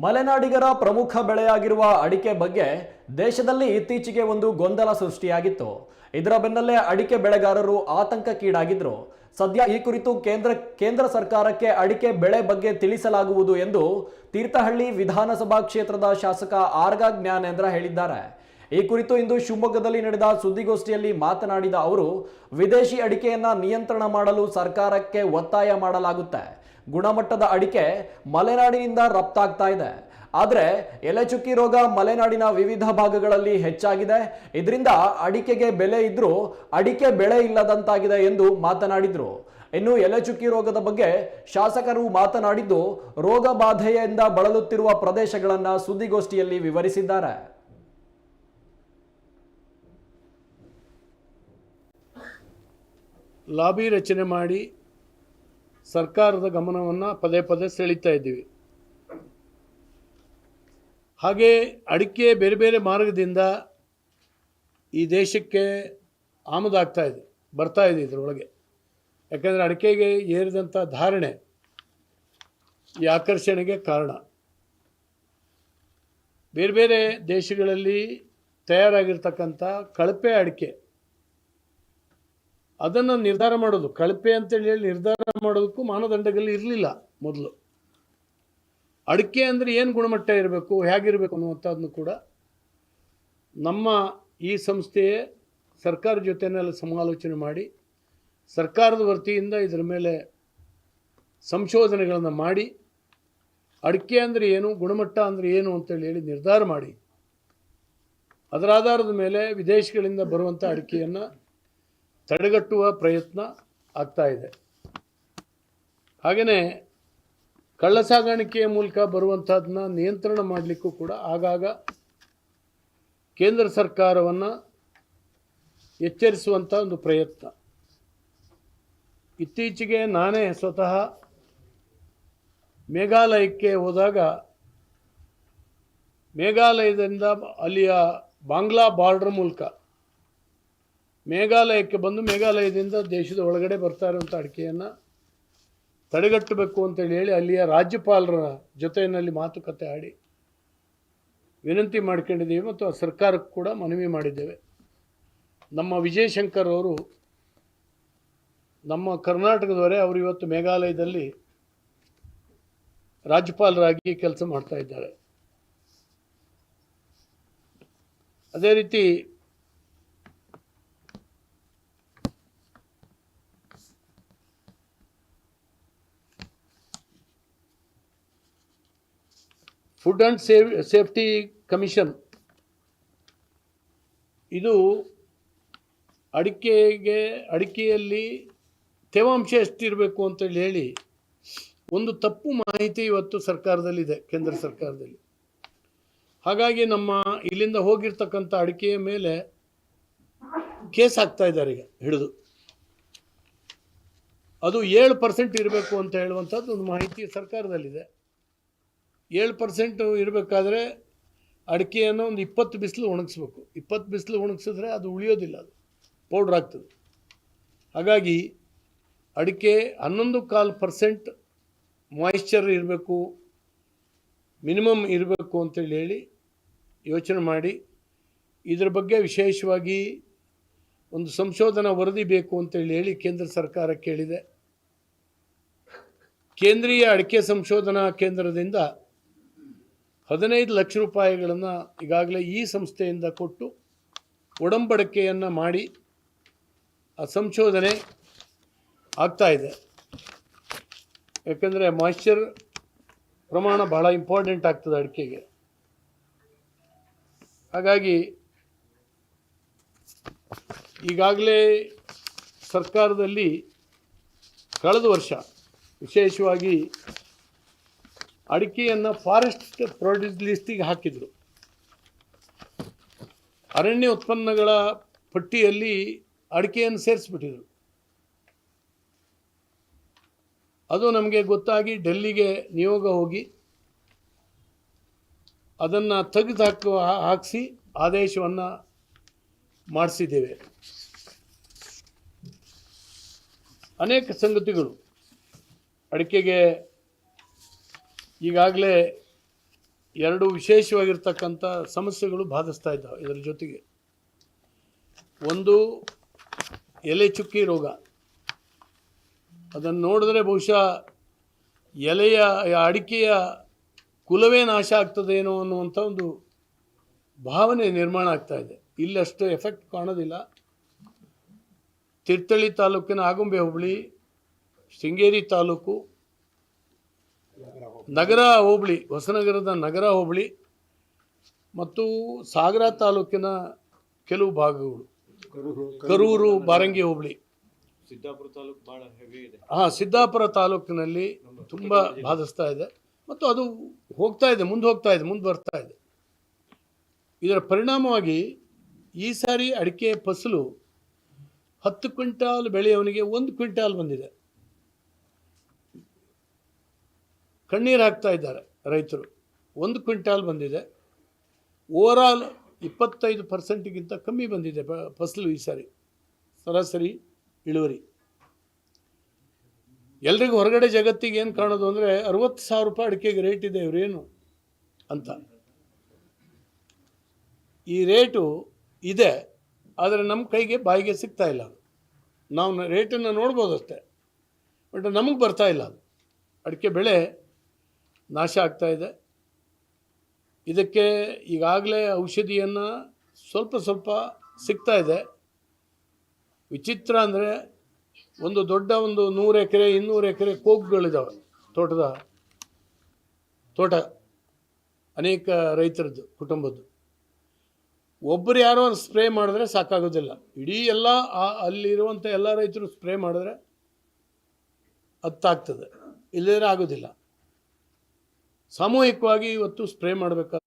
ಮಲೆನಾಡಿಗರ ಪ್ರಮುಖ ಬೆಳೆಯಾಗಿರುವ ಅಡಿಕೆ ಬಗ್ಗೆ ದೇಶದಲ್ಲಿ ಇತ್ತೀಚೆಗೆ ಒಂದು ಗೊಂದಲ ಸೃಷ್ಟಿಯಾಗಿತ್ತು. ಇದರ ಬೆನ್ನಲ್ಲೇ ಅಡಿಕೆ ಬೆಳೆಗಾರರು ಆತಂಕಕ್ಕೀಡಾಗಿದ್ರು. ಸದ್ಯ ಈ ಕುರಿತು ಕೇಂದ್ರ ಸರ್ಕಾರಕ್ಕೆ ಅಡಿಕೆ ಬೆಳೆ ಬಗ್ಗೆ ತಿಳಿಸಲಾಗುವುದು ಎಂದು ತೀರ್ಥಹಳ್ಳಿ ವಿಧಾನಸಭಾ ಕ್ಷೇತ್ರದ ಶಾಸಕ ಆರ್ಗ ಜ್ಞಾನೇಂದ್ರ ಹೇಳಿದ್ದಾರೆ. ಈ ಕುರಿತು ಇಂದು ಶಿವಮೊಗ್ಗದಲ್ಲಿ ನಡೆದ ಸುದ್ದಿಗೋಷ್ಠಿಯಲ್ಲಿ ಮಾತನಾಡಿದ ಅವರು, ವಿದೇಶಿ ಅಡಿಕೆಯನ್ನ ನಿಯಂತ್ರಣ ಮಾಡಲು ಸರ್ಕಾರಕ್ಕೆ ಒತ್ತಾಯ ಮಾಡಲಾಗುತ್ತೆ. ಗುಣಮಟ್ಟದ ಅಡಿಕೆ ಮಲೆನಾಡಿನಿಂದ ರಫ್ತಾಗ್ತಾ ಇದೆ. ಆದರೆ ಎಲೆಚುಕ್ಕಿ ರೋಗ ಮಲೆನಾಡಿನ ವಿವಿಧ ಭಾಗಗಳಲ್ಲಿ ಹೆಚ್ಚಾಗಿದೆ. ಇದರಿಂದ ಅಡಿಕೆಗೆ ಬೆಲೆ ಇದ್ರೂ ಅಡಿಕೆ ಬೆಳೆ ಇಲ್ಲದಂತಾಗಿದೆ ಎಂದು ಮಾತನಾಡಿದ್ರು. ಇನ್ನು ಎಲೆಚುಕ್ಕಿ ರೋಗದ ಬಗ್ಗೆ ಶಾಸಕರು ಮಾತನಾಡಿದ್ದು, ರೋಗ ಬಾಧೆಯಿಂದ ಬಳಲುತ್ತಿರುವ ಪ್ರದೇಶಗಳನ್ನು ಸುದ್ದಿಗೋಷ್ಠಿಯಲ್ಲಿ ವಿವರಿಸಿದ್ದಾರೆ. ಲಾಬಿ ರಚನೆ ಮಾಡಿ ಸರ್ಕಾರದ ಗಮನವನ್ನು ಪದೇ ಪದೇ ಸೆಳೀತಾ ಇದ್ದೀವಿ. ಹಾಗೆ ಅಡಿಕೆ ಬೇರೆ ಬೇರೆ ಮಾರ್ಗದಿಂದ ಈ ದೇಶಕ್ಕೆ ಆಮದಾಗ್ತಾ ಇದೆ, ಬರ್ತಾ ಇದೆ ಇದರೊಳಗೆ. ಯಾಕಂದರೆ ಅಡಿಕೆಗೆ ಏರಿದಂಥ ಧಾರಣೆ ಈ ಆಕರ್ಷಣೆಗೆ ಕಾರಣ. ಬೇರೆ ಬೇರೆ ದೇಶಗಳಲ್ಲಿ ತಯಾರಾಗಿರ್ತಕ್ಕಂಥ ಕಳಪೆ ಅಡಿಕೆ, ಅದನ್ನು ನಿರ್ಧಾರ ಮಾಡೋದು, ಕಳಪೆ ಅಂತೇಳಿ ನಿರ್ಧಾರ ಮಾಡೋದಕ್ಕೂ ಮಾನದಂಡಗಳು ಇರಲಿಲ್ಲ ಮೊದಲು. ಅಡಿಕೆ ಅಂದರೆ ಏನು ಗುಣಮಟ್ಟ ಇರಬೇಕು, ಹೇಗಿರಬೇಕು ಅನ್ನುವಂಥದ್ದನ್ನು ಕೂಡ ನಮ್ಮ ಈ ಸಂಸ್ಥೆಯೇ ಸರ್ಕಾರ ಜೊತೆಯಲ್ಲಿ ಸಮಾಲೋಚನೆ ಮಾಡಿ ಸರ್ಕಾರದ ವತಿಯಿಂದ ಇದರ ಮೇಲೆ ಸಂಶೋಧನೆಗಳನ್ನು ಮಾಡಿ ಅಡಿಕೆ ಅಂದರೆ ಏನು, ಗುಣಮಟ್ಟ ಅಂದರೆ ಏನು ಅಂತೇಳಿ ನಿರ್ಧಾರ ಮಾಡಿ ಅದರ ಆಧಾರದ ಮೇಲೆ ವಿದೇಶಗಳಿಂದ ಬರುವಂಥ ಅಡಿಕೆಯನ್ನು ತಡೆಗಟ್ಟುವ ಪ್ರಯತ್ನ ಆಗ್ತಾ ಇದೆ. ಹಾಗೆಯೇ ಕಳ್ಳ ಸಾಗಾಣಿಕೆಯ ಮೂಲಕ ಬರುವಂಥದ್ದನ್ನ ನಿಯಂತ್ರಣ ಮಾಡಲಿಕ್ಕೂ ಕೂಡ ಆಗಾಗ ಕೇಂದ್ರ ಸರ್ಕಾರವನ್ನು ಎಚ್ಚರಿಸುವಂಥ ಒಂದು ಪ್ರಯತ್ನ. ಇತ್ತೀಚೆಗೆ ನಾನೇ ಸ್ವತಃ ಮೇಘಾಲಯಕ್ಕೆ ಹೋದಾಗ ಮೇಘಾಲಯದಿಂದ ಅಲ್ಲಿಯ ಬಾಂಗ್ಲಾ ಬಾರ್ಡರ್ ಮೂಲಕ ಮೇಘಾಲಯಕ್ಕೆ ಬಂದು ಮೇಘಾಲಯದಿಂದ ದೇಶದ ಒಳಗಡೆ ಬರ್ತಾ ಇರುವಂಥ ಅಡಿಕೆಯನ್ನು ತಡೆಗಟ್ಟಬೇಕು ಅಂತೇಳಿ ಅಲ್ಲಿಯ ರಾಜ್ಯಪಾಲರ ಜೊತೆಯಲ್ಲಿ ಮಾತುಕತೆ ಆಡಿ ವಿನಂತಿ ಮಾಡ್ಕೊಂಡಿದ್ದೀವಿ ಮತ್ತು ಆ ಸರ್ಕಾರಕ್ಕೆ ಕೂಡ ಮನವಿ ಮಾಡಿದ್ದೇವೆ. ನಮ್ಮ ವಿಜಯಶಂಕರ್ ಅವರು, ನಮ್ಮ ಕರ್ನಾಟಕದವರೇ, ಅವರು ಇವತ್ತು ಮೇಘಾಲಯದಲ್ಲಿ ರಾಜ್ಯಪಾಲರಾಗಿ ಕೆಲಸ ಮಾಡ್ತಾ ಇದ್ದಾರೆ. ಅದೇ ರೀತಿ ಫುಡ್ ಆ್ಯಂಡ್ ಸೇಫ್ಟಿ ಕಮಿಷನ್ ಇದು ಅಡಿಕೆಯಲ್ಲಿ ತೇವಾಂಶ ಎಷ್ಟಿರಬೇಕು ಅಂತೇಳಿ ಒಂದು ತಪ್ಪು ಮಾಹಿತಿ ಇವತ್ತು ಸರ್ಕಾರದಲ್ಲಿದೆ, ಕೇಂದ್ರ ಸರ್ಕಾರದಲ್ಲಿ. ಹಾಗಾಗಿ ನಮ್ಮ ಇಲ್ಲಿಂದ ಹೋಗಿರ್ತಕ್ಕಂಥ ಅಡಿಕೆಯ ಮೇಲೆ ಕೇಸ್ ಹಾಕ್ತಾ ಇದ್ದಾರೆ ಈಗ ಹಿಡಿದು. ಅದು 7% ಇರಬೇಕು ಅಂತ ಹೇಳುವಂಥದ್ದು ಒಂದು ಮಾಹಿತಿ ಸರ್ಕಾರದಲ್ಲಿದೆ. 7% ಇರಬೇಕಾದ್ರೆ ಅಡಿಕೆಯನ್ನು ಒಂದು 20 ಬಿಸಿಲು ಒಣಗಿಸ್ಬೇಕು. 20 ಬಿಸಿಲು ಒಣಗಿಸಿದ್ರೆ ಅದು ಉಳಿಯೋದಿಲ್ಲ, ಅದು ಪೌಡ್ರ್ ಆಗ್ತದೆ. ಹಾಗಾಗಿ ಅಡಿಕೆ 11.25% ಮಾಯಿಶ್ಚರ್ ಇರಬೇಕು, ಮಿನಿಮಮ್ ಇರಬೇಕು ಅಂತೇಳಿ ಯೋಚನೆ ಮಾಡಿ ಇದರ ಬಗ್ಗೆ ವಿಶೇಷವಾಗಿ ಒಂದು ಸಂಶೋಧನಾ ವರದಿ ಬೇಕು ಅಂತೇಳಿ ಕೇಂದ್ರ ಸರ್ಕಾರ ಕೇಳಿದೆ. ಕೇಂದ್ರೀಯ ಅಡಿಕೆ ಸಂಶೋಧನಾ ಕೇಂದ್ರದಿಂದ 15 ಲಕ್ಷ ರೂಪಾಯಿಗಳನ್ನು ಈಗಾಗಲೇ ಈ ಸಂಸ್ಥೆಯಿಂದ ಕೊಟ್ಟು ಒಡಂಬಡಿಕೆಯನ್ನು ಮಾಡಿ ಆ ಸಂಶೋಧನೆ ಆಗ್ತಾ ಇದೆ. ಯಾಕಂದರೆ ಮಾಯಿಶ್ಚರ್ ಪ್ರಮಾಣ ಬಹಳ ಇಂಪಾರ್ಟೆಂಟ್ ಆಗ್ತದೆ ಅಡಿಕೆಗೆ. ಹಾಗಾಗಿ ಈಗಾಗಲೇ ಸರ್ಕಾರದಲ್ಲಿ ಕಳೆದ ವರ್ಷ ವಿಶೇಷವಾಗಿ ಅಡಿಕೆಯನ್ನು ಫಾರೆಸ್ಟ್ ಪ್ರೊಡ್ಯೂಸ್ ಲಿಸ್ಟಿಗೆ ಹಾಕಿದರು. ಅರಣ್ಯ ಉತ್ಪನ್ನಗಳ ಪಟ್ಟಿಯಲ್ಲಿ ಅಡಿಕೆಯನ್ನು ಸೇರಿಸ್ಬಿಟ್ಟಿದ್ರು. ಅದು ನಮಗೆ ಗೊತ್ತಾಗಿ ಡೆಲ್ಲಿಗೆ ನಿಯೋಗ ಹೋಗಿ ಅದನ್ನು ತೆಗೆದು ಹಾಕಿಸಿ ಆದೇಶವನ್ನು ಮಾಡಿಸಿದ್ದೇವೆ. ಅನೇಕ ಸಂಗತಿಗಳು ಅಡಿಕೆಗೆ ಈಗಾಗಲೇ ಎರಡು ವಿಶೇಷವಾಗಿರ್ತಕ್ಕಂಥ ಸಮಸ್ಯೆಗಳು ಬಾಧಿಸ್ತಾ ಇದ್ದಾವೆ. ಇದರ ಜೊತೆಗೆ ಒಂದು ಎಲೆ ಚುಕ್ಕಿ ರೋಗ. ಅದನ್ನು ನೋಡಿದ್ರೆ ಬಹುಶಃ ಎಲೆಯ ಅಡಿಕೆಯ ಕುಲವೇ ನಾಶ ಆಗ್ತದೇನೋ ಅನ್ನುವಂಥ ಒಂದು ಭಾವನೆ ನಿರ್ಮಾಣ ಆಗ್ತಾ ಇದೆ. ಇಲ್ಲಿ ಅಷ್ಟು ಎಫೆಕ್ಟ್ ಕಾಣೋದಿಲ್ಲ. ತೀರ್ಥಹಳ್ಳಿ ತಾಲೂಕಿನ ಆಗುಂಬೆ ಹೋಬಳಿ, ಶೃಂಗೇರಿ ತಾಲೂಕು, ನಗರ ಹೋಬಳಿ, ಹೊಸನಗರದ ನಗರ ಹೋಬಳಿ ಮತ್ತು ಸಾಗರ ತಾಲೂಕಿನ ಕೆಲವು ಭಾಗಗಳು, ಕರೂರು, ಬಾರಂಗಿ ಹೋಬಳಿ, ಸಿದ್ದಾಪುರ ತಾಲೂಕು ಬಹಳ ಹೆವಿ ಇದೆ. ಸಿದ್ದಾಪುರ ತಾಲೂಕಿನಲ್ಲಿ ತುಂಬ ಬಾಧಿಸ್ತಾ ಇದೆ ಮತ್ತು ಅದು ಹೋಗ್ತಾ ಇದೆ, ಮುಂದೆ ಬರ್ತಾ ಇದೆ. ಇದರ ಪರಿಣಾಮವಾಗಿ ಈ ಸಾರಿ ಅಡಿಕೆ ಫಸಲು 10 ಕ್ವಿಂಟಾಲ್ ಬೆಳೆಯವನಿಗೆ 1 ಕ್ವಿಂಟಾಲ್ ಬಂದಿದೆ. ಕಣ್ಣೀರು ಹಾಕ್ತಾ ಇದ್ದಾರೆ ರೈತರು. 1 ಕ್ವಿಂಟಾಲ್ ಬಂದಿದೆ. ಓವರಾಲ್ 25% ಕಮ್ಮಿ ಬಂದಿದೆ ಫಸಲು ಈ ಸಾರಿ, ಸರಾಸರಿ ಇಳುವರಿ. ಎಲ್ರಿಗೂ ಹೊರಗಡೆ ಜಗತ್ತಿಗೆ ಏನು ಕಾಣೋದು ಅಂದರೆ 60,000 ರೂಪಾಯಿ ಅಡಿಕೆಗೆ ರೇಟ್ ಇದೆ, ಇವರೇನು ಅಂತ. ಈ ರೇಟು ಇದೆ, ಆದರೆ ನಮ್ಮ ಕೈಗೆ ಬಾಯಿಗೆ ಸಿಗ್ತಾ ಇಲ್ಲ. ನಾವು ರೇಟನ್ನು ನೋಡ್ಬೋದು ಅಷ್ಟೇ, ಬಟ್ ನಮಗೆ ಬರ್ತಾ ಇಲ್ಲ. ಅದು ಅಡಿಕೆ ಬೆಳೆ ನಾಶ ಆಗ್ತಾ ಇದೆ. ಇದಕ್ಕೆ ಈಗಾಗಲೇ ಔಷಧಿಯನ್ನು ಸ್ವಲ್ಪ ಸಿಗ್ತಾ ಇದೆ. ವಿಚಿತ್ರ ಅಂದರೆ ಒಂದು ದೊಡ್ಡ 100 ಎಕರೆ 200 ಎಕರೆ ಕೋಕ್ಗಳಿದ್ದಾವೆ ತೋಟ ಅನೇಕ ರೈತರದ್ದು, ಕುಟುಂಬದ್ದು. ಒಬ್ಬರು ಯಾರೋ ಸ್ಪ್ರೇ ಮಾಡಿದ್ರೆ ಸಾಕಾಗೋದಿಲ್ಲ. ಇಡೀ ಎಲ್ಲ ಅಲ್ಲಿರುವಂಥ ಎಲ್ಲ ರೈತರು ಸ್ಪ್ರೇ ಮಾಡಿದ್ರೆ ಹತ್ತಾಗ್ತದೆ, ಇಲ್ಲದ್ರೆ ಆಗೋದಿಲ್ಲ. ಸಾಮೂಹಿಕವಾಗಿ ಇವತ್ತು ಸ್ಪ್ರೇ ಮಾಡಬೇಕಾದ